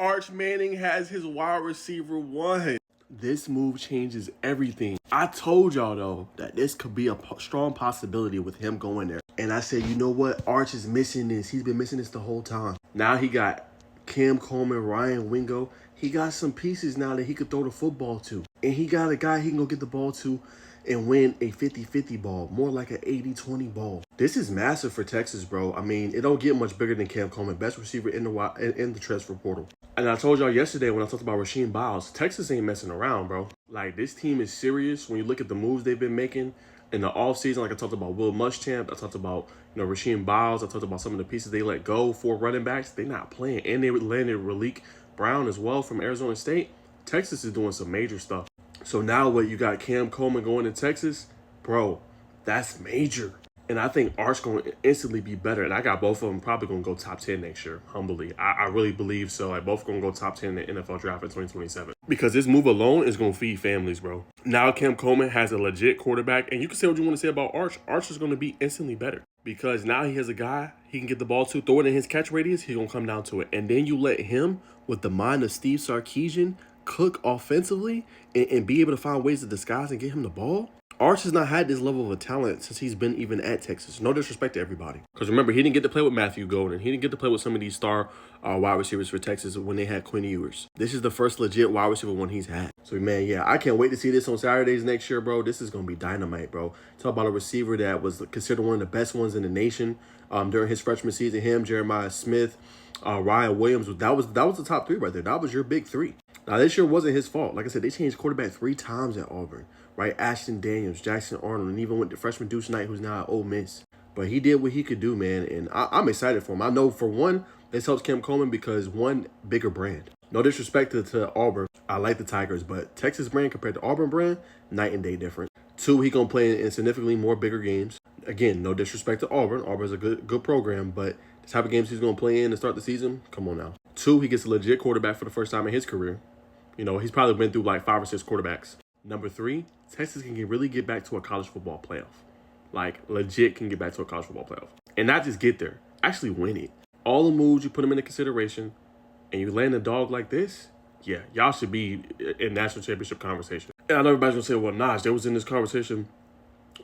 Arch Manning has his wide receiver one. This move changes everything. I told y'all, though, that this could be a strong possibility with him going there. And I said, you know what? Arch is missing this. He's been missing this the whole time. Now he got Cam Coleman, Ryan Wingo. He got some pieces now that he could throw the football to. And he got a guy he can go get the ball to and win a 50-50 ball, more like an 80-20 ball. This is massive for Texas, bro. I mean, it don't get much bigger than Cam Coleman, best receiver in the transfer portal. And I told y'all yesterday when I talked about Rasheed Biles, Texas ain't messing around, bro. Like, this team is serious. When you look at the moves they've been making in the offseason, like I talked about Will Muschamp, I talked about, Rasheed Biles, I talked about some of the pieces they let go for running backs. They're not playing. And they landed Raleek Brown as well from Arizona State. Texas is doing some major stuff. So now what, you got Cam Coleman going to Texas? Bro, that's major. And I think Arch going to instantly be better. And I got both of them probably going to go top 10 next year, humbly. I really believe so. Like, both going to go top 10 in the NFL draft in 2027. Because this move alone is going to feed families, bro. Now Cam Coleman has a legit quarterback. And you can say what you want to say about Arch. Arch is going to be instantly better. Because now he has a guy he can get the ball to, throw it in his catch radius, he's going to come down to it. And then you let him, with the mind of Steve Sarkisian, cook offensively and be able to find ways to disguise and get him the ball. Arch has not had this level of a talent since he's been even at Texas. No disrespect to everybody. Because remember, he didn't get to play with Matthew Golden. He didn't get to play with some of these star wide receivers for Texas when they had Quinn Ewers. This is the first legit wide receiver one he's had. So, man, yeah, I can't wait to see this on Saturdays next year, bro. This is going to be dynamite, bro. Talk about a receiver that was considered one of the best ones in the nation during his freshman season. Him, Jeremiah Smith, Ryan Williams. That was the top three right there. That was your big three. Now, this year wasn't his fault. Like I said, they changed quarterback 3 times at Auburn, right? Ashton Daniels, Jackson Arnold, and even went to freshman Deuce Knight, who's now at Ole Miss. But he did what he could do, man, and I'm excited for him. I know, for one, this helps Cam Coleman because, one, bigger brand. No disrespect to Auburn. I like the Tigers, but Texas brand compared to Auburn brand, night and day different. 2, he going to play in significantly more bigger games. Again, no disrespect to Auburn. Auburn's a good program, but the type of games he's going to play in to start the season, come on now. 2, he gets a legit quarterback for the first time in his career. He's probably been through like 5 or 6 quarterbacks. Number 3, Texas can really get back to a college football playoff. Like, legit can get back to a college football playoff. And not just get there, actually win it. All the moves, you put them into consideration, and you land a dog like this, yeah, y'all should be in national championship conversation. And I know everybody's going to say, well, Naj, they was in this conversation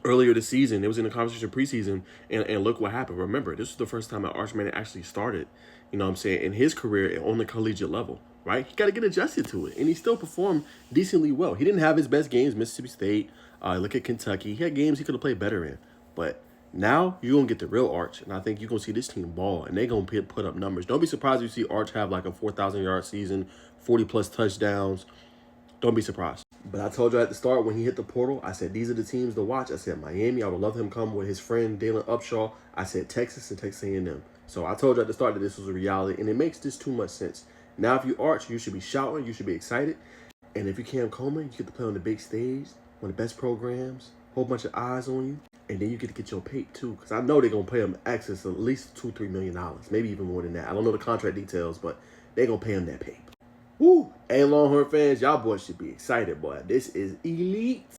earlier this season. It was in the conversation preseason, and look what happened. Remember, this was the first time that Arch Manning actually started, in his career on the collegiate level, right? He got to get adjusted to it, and he still performed decently well. He didn't have his best games, Mississippi State. Look at Kentucky. He had games he could have played better in. But now you're going to get the real Arch, and I think you're going to see this team ball, and they're going to put up numbers. Don't be surprised if you see Arch have like a 4,000-yard season, 40-plus touchdowns. Don't be surprised. But I told you at the start when he hit the portal, I said these are the teams to watch. I said Miami. I would love him come with his friend Dalen Upshaw. I said Texas and Texas A&M. So I told you at the start that this was a reality, and it makes this too much sense. Now if you Arch, you should be shouting. You should be excited. And if you Cam Coleman, you get to play on the big stage, one of the best programs, whole bunch of eyes on you. And then you get to get your pay too, because I know they're going to pay him access to at least $2-3 million, maybe even more than that. I don't know the contract details, but they're going to pay him that pay. Woo! Hey, Longhorn fans, y'all boys should be excited, boy. This is elite.